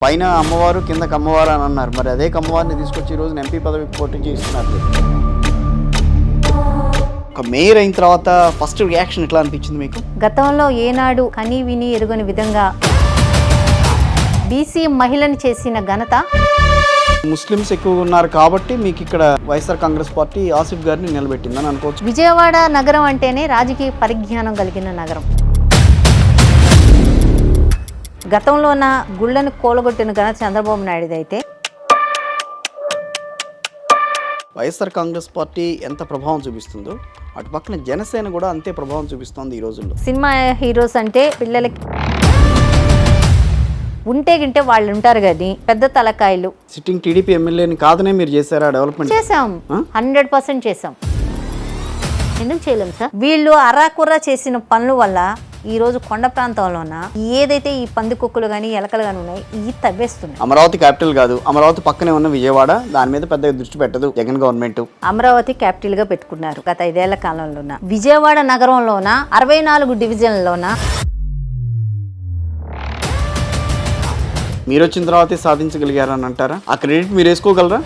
పైన అమ్మవారు కిందకి అమ్మవారు అని అన్నారు. మరి అదే అమ్మవారిని తీసుకొచ్చి ఈ రోజు ఎంపీ పదవికి పోటీ చేస్తున్నారు. ఒక మేయర్ అయిన తర్వాత ఫస్ట్ రియాక్షన్ ఎట్లా అనిపించింది మీకు? గతంలో ఏనాడు కని విని ఎరుగని విధంగా బీసీ మహిళని చేసిన ఘనత. ముస్లిమ్స్ ఎక్కువ ఉన్నారు కాబట్టి మీకు ఇక్కడ వైఎస్ఆర్ కాంగ్రెస్ పార్టీ ఆసిఫ్ గారిని నిలబెట్టిందని అనుకోవచ్చు. విజయవాడ నగరం అంటేనే రాజకీయ పరిజ్ఞానం కలిగిన నగరం. గతంలోన గుళ్ళను కూలగొట్టిన ఘనత చంద్రబాబు నాయుడు అయితే వైఎస్ఆర్ కాంగ్రెస్ పార్టీ ఎంత ప్రభావం చూపిస్తుందో అటు పక్కన జనసేన కూడా అంతే ప్రభావం చూపిస్తోంది ఈ రోజుల్లో. సినిమా హీరోస్ అంటే పిల్లలకి ఉంటే గింటే వాళ్ళు ఉంటారు కానీ పెద్ద తలకాయలు. సిట్టింగ్ టీడీపీ ఎమ్మెల్యేని కాదనే మీరు చేశారా డెవలప్మెంట్? చేసాం, 100% చేసాం. ఎందుకు చేయలేము సార్? వీళ్ళు అరాకుర్రా చేసిన పనుల వల్ల ఈ రోజు కొండ ప్రాంతంలోన ఏదైతే ఈ పందికొక్కులు కానీ ఎలకలు కానీ ఉన్నాయి ఇవి తవ్వేస్తున్నాయి. అమరావతి క్యాపిటల్ కాదు, అమరావతి పక్కనే ఉన్న విజయవాడ, దాని మీద పెద్దగా దృష్టి పెట్టదు జగన్ గవర్నమెంట్. అమరావతి క్యాపిటల్ గా పెట్టుకున్నారు గత 5 ఏళ్ల కాలంలోన. విజయవాడ నగరంలోన 64 డివిజన్లలోన మీరు వచ్చిన తర్వాతే సాధించగలిగారని అంటారా? ఆ క్రెడిట్ మీరు వేసుకోగలరా?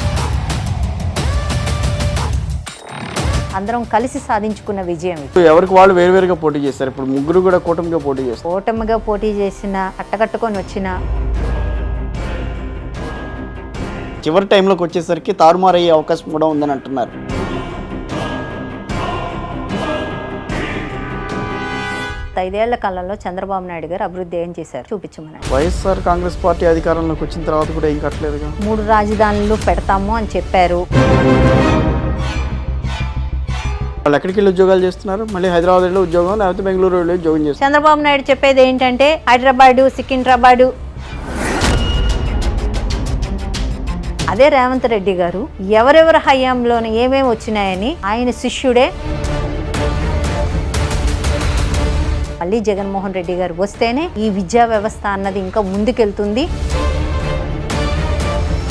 అందరం కలిసి సాధించుకున్న విజయం. ఎవరికి వాళ్ళు వేరువేరుగా పోటీ చేస్తారు. ఇప్పుడు ముగ్గురు కూడా కూటమిగా పోటీ చేస్తారు. కూటమిగా పోటీ చేసిన కట్టకట్టుకొని వచ్చిన చివరి టైంలోకి వచ్చేసరికి తారుమారయ్యే అవకాశం కూడా ఉందని అంటున్నారు. ఐదేళ్ల కాలంలో చంద్రబాబు నాయుడు గారు అభివృద్ధి ఏం చేశారు చూపించమని. వైఎస్ఆర్ కాంగ్రెస్ పార్టీ అధికారంలోకి వచ్చిన తర్వాత కూడా ఏం కట్టలేదుగా. 3 రాజధానులు పెడతాము అని చెప్పారు. వాళ్ళు ఎక్కడికి వెళ్ళి ఉద్యోగాలు చేస్తున్నారు? మళ్ళీ హైదరాబాద్ వెళ్ళి ఉద్యోగం, లేకపోతే బెంగళూరు వెళ్ళి ఉద్యోగం చేస్తారు. చంద్రబాబు నాయుడు చెప్పేది ఏంటంటే హైదరాబాదు, సికింద్రాబాదు. అదే రేవంత్ రెడ్డి గారు ఎవరెవరి హయాంలోనే ఏమేమి వచ్చినాయని ఆయన శిష్యుడే. మళ్ళీ జగన్మోహన్ రెడ్డి గారు వస్తేనే ఈ విద్యా వ్యవస్థ అన్నది ఇంకా ముందుకెళ్తుంది.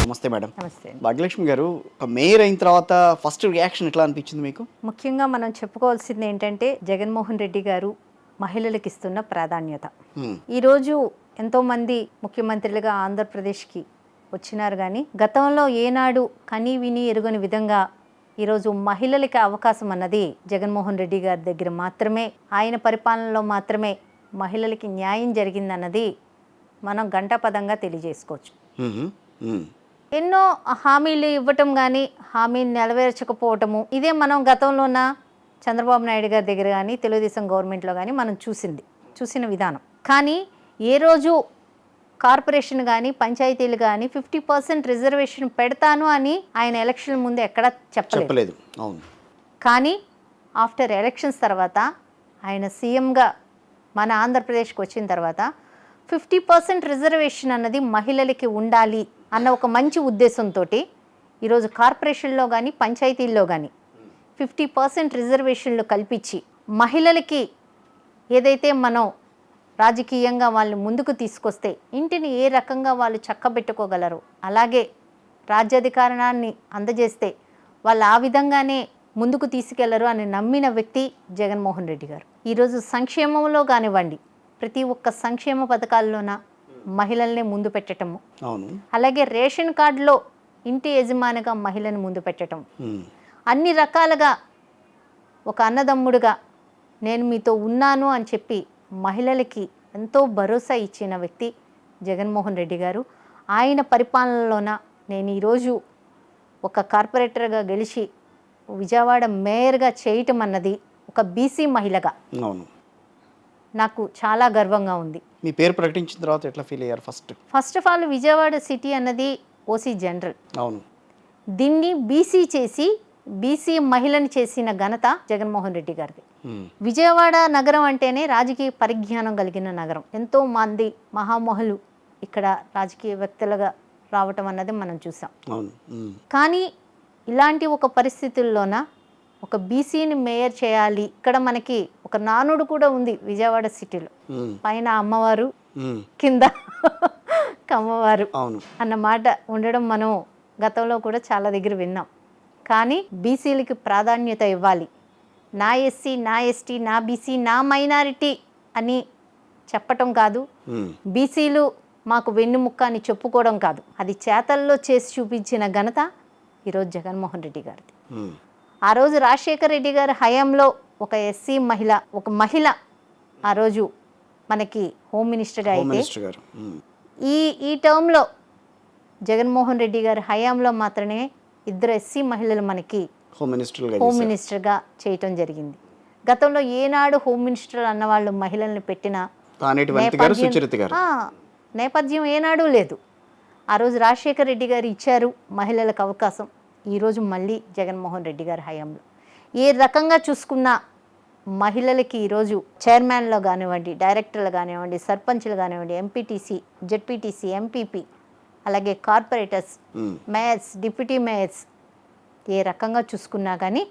నమస్తే మేడం. నమస్తే. భాగ్యలక్ష్మి గారు, ఒక మేయర్ అయిన తర్వాత ఫస్ట్ రియాక్షన్ ఎట్లా అనిపించింది మీకు? ముఖ్యంగా మనం చెప్పుకోవాల్సింది ఏంటంటే జగన్మోహన్ రెడ్డి గారు మహిళలకు ఇస్తున్న ప్రాధాన్యత. ఈరోజు ఎంతోమంది ముఖ్యమంత్రులుగా ఆంధ్రప్రదేశ్కి వచ్చినారు కానీ గతంలో ఏనాడు కని విని ఎరుగని విధంగా ఈరోజు మహిళలకి అవకాశం అన్నది జగన్మోహన్ రెడ్డి గారి దగ్గర మాత్రమే, ఆయన పరిపాలనలో మాత్రమే మహిళలకి న్యాయం జరిగిందన్నది మనం గంటాపదంగా తెలియజేసుకోవచ్చు. ఎన్నో హామీలు ఇవ్వటం కానీ హామీని నెరవేర్చకపోవటము ఇదే మనం గతంలోన చంద్రబాబు నాయుడు గారి దగ్గర కానీ తెలుగుదేశం గవర్నమెంట్లో కానీ మనం చూసిన విధానం. కానీ ఏ రోజు కార్పొరేషన్ కానీ పంచాయతీలు కానీ 50% రిజర్వేషన్ పెడతాను అని ఆయన ఎలక్షన్ ముందు ఎక్కడా చెప్పలేదు. కానీ ఆఫ్టర్ ఎలక్షన్స్ తర్వాత ఆయన సీఎంగా మన ఆంధ్రప్రదేశ్కి వచ్చిన తర్వాత 50% రిజర్వేషన్ అన్నది మహిళలకి ఉండాలి అన్న ఒక మంచి ఉద్దేశంతో ఈరోజు కార్పొరేషన్లో కానీ పంచాయతీల్లో కానీ 50% రిజర్వేషన్లు కల్పించి మహిళలకి ఏదైతే మనం రాజకీయంగా వాళ్ళని ముందుకు తీసుకొస్తే ఇంటిని ఏ రకంగా వాళ్ళు చక్కబెట్టుకోగలరు, అలాగే రాజ్యాధికారాన్ని అందజేస్తే వాళ్ళు ఆ విధంగానే ముందుకు తీసుకెళ్లరు అని నమ్మిన వ్యక్తి జగన్మోహన్ రెడ్డి గారు. ఈరోజు సంక్షేమంలో కానివ్వండి, ప్రతి ఒక్క సంక్షేమ పథకాల్లోన మహిళల్ని ముందు పెట్టటము, అలాగే రేషన్ కార్డులో ఇంటి యజమానిగా మహిళను ముందు పెట్టడం, అన్ని రకాలుగా ఒక అన్నదమ్ముడుగా నేను మీతో ఉన్నాను అని చెప్పి మహిళలకి ఎంతో భరోసా ఇచ్చిన వ్యక్తి జగన్మోహన్ రెడ్డి గారు. ఆయన పరిపాలనలోన నేను ఈరోజు ఒక కార్పొరేటర్గా గెలిచి విజయవాడ మేయర్గా చేయటం అన్నది ఒక బీసీ మహిళగా నాకు చాలా గర్వంగా ఉంది. మీ పేరు ప్రకటించిన తర్వాత ఎట్లా ఫీల్ అయ్యారు? First of all Vijayawada city అన్నది ఓసీ జనరల్. అవును. దీన్ని బీసీ చేసి బీసీ మహిళని చేసిన ఘనత జగన్మోహన్ రెడ్డి గారిది. విజయవాడ నగరం అంటేనే రాజకీయ పరిజ్ఞానం కలిగిన నగరం. ఎంతో మంది మహామహులు ఇక్కడ రాజకీయ వ్యక్తులుగా రావటం అన్నది మనం చూసాం. కానీ ఇలాంటి ఒక పరిస్థితుల్లోన ఒక బీసీని మేయర్ చేయాలి. ఇక్కడ మనకి ఒక నానుడు కూడా ఉంది విజయవాడ సిటీలో, పైన అమ్మవారు కింద కమ్మవారు అన్న మాట ఉండడం మనం గతంలో కూడా చాలా దగ్గర విన్నాం. కానీ బీసీలకి ప్రాధాన్యత ఇవ్వాలి, నా ఎస్సీ, నా ఎస్టీ, నా బీసీ, నా మైనారిటీ అని చెప్పటం కాదు. బీసీలు మాకు వెన్నుముక్క అని చెప్పుకోవడం కాదు, అది చేతల్లో చేసి చూపించిన ఘనత ఈరోజు జగన్మోహన్ రెడ్డి గారిది. ఆ రోజు రాజశేఖర రెడ్డి గారి హయాంలో ఒక ఎస్సీ మహిళ, ఒక మహిళ ఆ రోజు మనకి హోమ్ మినిస్టర్గా అయితే, ఈ టర్మ్లో జగన్మోహన్ రెడ్డి గారి హయాంలో మాత్రమే 2 ఎస్సీ మహిళలు మనకి హోమ్ మినిస్టర్గా చేయటం జరిగింది. గతంలో ఏనాడు హోమ్ మినిస్టర్ అన్నవాళ్ళు మహిళల్ని పెట్టిన నేపథ్యం ఏనాడు లేదు. ఆ రోజు రాజశేఖర రెడ్డి గారు ఇచ్చారు మహిళలకు అవకాశం. ఈరోజు మళ్ళీ జగన్మోహన్ రెడ్డి గారి హయాంలో ఏ రకంగా చూసుకున్నా మహిళలకి ఈరోజు చైర్మన్లో కానివ్వండి, డైరెక్టర్లు కానివ్వండి, సర్పంచ్లు కానివ్వండి, ఎంపీటీసీ, జెడ్పీటీసీ, ఎంపీపీ, అలాగే కార్పొరేటర్స్, మేయర్స్, డిప్యూటీ మేయర్స్, ఏ రకంగా చూసుకున్నా కానీ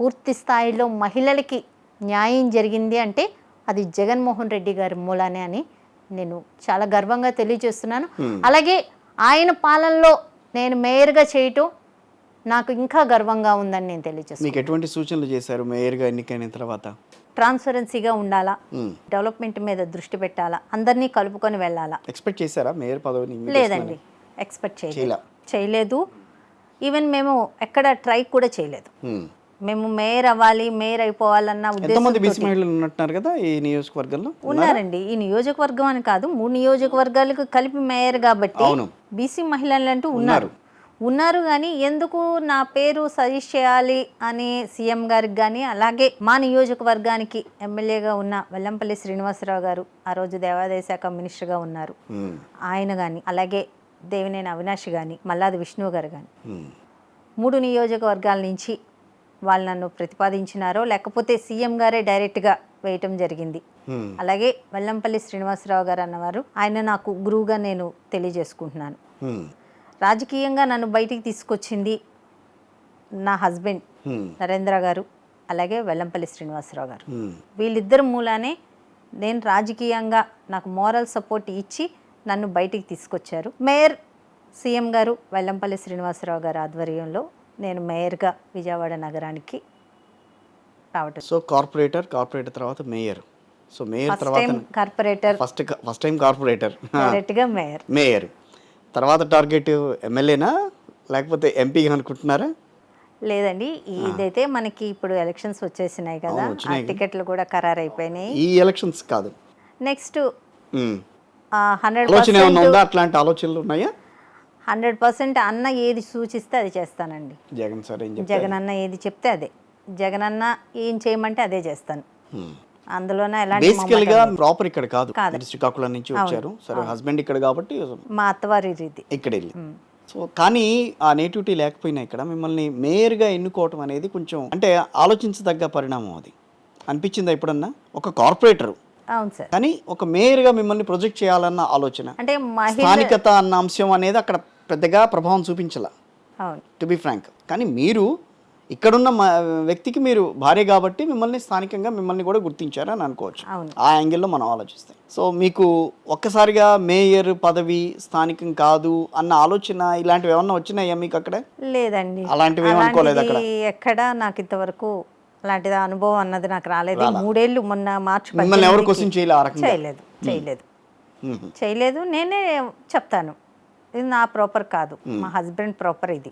పూర్తి స్థాయిలో మహిళలకి న్యాయం జరిగింది అంటే అది జగన్మోహన్ రెడ్డి గారి మూలానే అని నేను చాలా గర్వంగా తెలియజేస్తున్నాను. అలాగే ఆయన పాలనలో నేను మేయర్గా చేయటం నాకు ఇంకా గర్వంగా ఉందని నేను తెలియజేస్తాను. మీకు ఎటువంటి సూచనలు చేశారు మేయర్గా ఎన్నికైన తర్వాత? ట్రాన్స్పరెన్సీగా ఉండాలా, డెవలప్మెంట్ మీద దృష్టి పెట్టాలా, అందరినీ కలుపుకొని వెళ్ళాలా. ఎక్స్పెక్ట్ చేశారా మేయర్ పదవిని? లేదండి, ఎక్స్పెక్ట్ చేయలేదు. ఈవెన్ మేము ఎక్కడ ట్రై కూడా చేయలేదు. మేము మేయర్ అవ్వాలి, మేయర్ అయిపోవాలన్న ఉద్దేశం కదా ఈ నియోజకవర్గంలో ఉన్నారండి. ఈ నియోజకవర్గం అని కాదు, 3 నియోజకవర్గాలకు కలిపి మేయర్ కాబట్టి బీసీ మహిళలు అంటూ ఉన్నారు కానీ ఎందుకు నా పేరు సజెస్ట్ చేయాలి అని సీఎం గారికి కానీ, అలాగే మా నియోజకవర్గానికి ఎమ్మెల్యేగా ఉన్న వెల్లంపల్లి శ్రీనివాసరావు గారు ఆ రోజు దేవాదాయ శాఖ మినిస్టర్గా ఉన్నారు, ఆయన కానీ, అలాగే దేవినేని అవినాష్ కానీ, మల్లాది విష్ణువు గారు కానీ 3 నియోజకవర్గాల నుంచి వాళ్ళు నన్ను ప్రతిపాదించినారో లేకపోతే సీఎం గారే డైరెక్ట్గా వేయటం జరిగింది. అలాగే వెల్లంపల్లి శ్రీనివాసరావు గారు అన్నవారు, ఆయన నాకు గురువుగా నేను తెలియజేసుకుంటున్నాను. రాజకీయంగా నన్ను బయటికి తీసుకొచ్చింది నా హస్బెండ్ నరేంద్ర గారు, అలాగే వెల్లంపల్లి శ్రీనివాసరావు గారు. వీళ్ళిద్దరు మూలానే నేను రాజకీయంగా నాకు మోరల్ సపోర్ట్ ఇచ్చి నన్ను బయటికి తీసుకొచ్చారు. మేయర్ సీఎం గారు వెల్లంపల్లి శ్రీనివాసరావు గారి ఆధ్వర్యంలో నేను మేయర్గా విజయవాడ నగరానికి రావటం. సో కార్పొరేటర్ తర్వాత మేయర్. సో మేయర్ తర్వాత కార్పొరేటర్, ఫస్ట్ టైం కార్పొరేటర్, డైరెక్ట్గా మేయర్ తర్వాత టార్గెట్ ఎమ్మెల్యేనా లేకపోతే ఎంపీ అనుకుంటున్నారా? లేదండి, ఇదైతే మనకి ఇప్పుడు ఎలక్షన్స్ వచ్చేసినాయి కదా, ఆ టికెట్లు కూడా ఖరారు అయిపోయినాయి. ఈ ఎలక్షన్స్ కాదు, నెక్స్ట్ 100% అట్లాంటి ఆలోచనలు ఉన్నాయా? 100% అన్న ఏది సూచిస్తే అది చేస్తానండి. జగన్ అన్న ఏది చెప్తే అదే, జగన్ అన్న ఏం చేయమంటే అదే చేస్తాను. అందులోనే బేసికల్గా ప్రాపర్ ఇక్కడ కాదు, శ్రీకాకుళం నుంచి వచ్చారు. సరే హస్బెండ్ ఇక్కడ కాబట్టి మా అత్తవారి రీతి ఇక్కడ వెళ్ళి. సో కానీ ఆ నేటివిటీ లేకపోయినా ఇక్కడ మిమ్మల్ని మేయర్గా ఎన్నుకోవటం అనేది కొంచెం అంటే ఆలోచించదగ్గ పరిణామం. అది అనిపించిందా ఎప్పుడన్నా? ఒక కార్పొరేటర్ అవును సార్, కానీ ఒక మేయర్గా మిమ్మల్ని ప్రొజెక్ట్ చేయాలన్న ఆలోచన, అంటే స్థానికత అన్న అంశం అనేది అక్కడ పెద్దగా ప్రభావం చూపించాల, టు బి ఫ్రాంక్. కానీ మీరు ఇక్కడున్న వ్యక్తికి మీరు భార్య కాబట్టి మిమ్మల్ని స్థానికంగా మిమ్మల్ని కూడా గుర్తించారని అనుకోవచ్చు. ఆ యాంగిల్లో మనం ఆలోచిస్తాం. సో మీకు ఒక్కసారిగా మేయర్ పదవి స్థానికం కాదు అన్న ఆలోచన ఇలాంటివి ఏమన్నా వచ్చినాయా మీకు అక్కడ? లేదండి, అలాంటివి ఏమనుకోలేదు అక్కడ ఎక్కడ. నాకు ఇంతవరకు అలాంటిది అనుభవం అన్నది నాకు రాలేదు. 3 ఏళ్ళు మొన్న మార్చి ఎవరు క్వశ్చన్ చేయలేదు. నేనే చెప్తాను ఇది నా ప్రాపర్ కాదు, మా హస్బెండ్ ప్రాపర్ ఇది.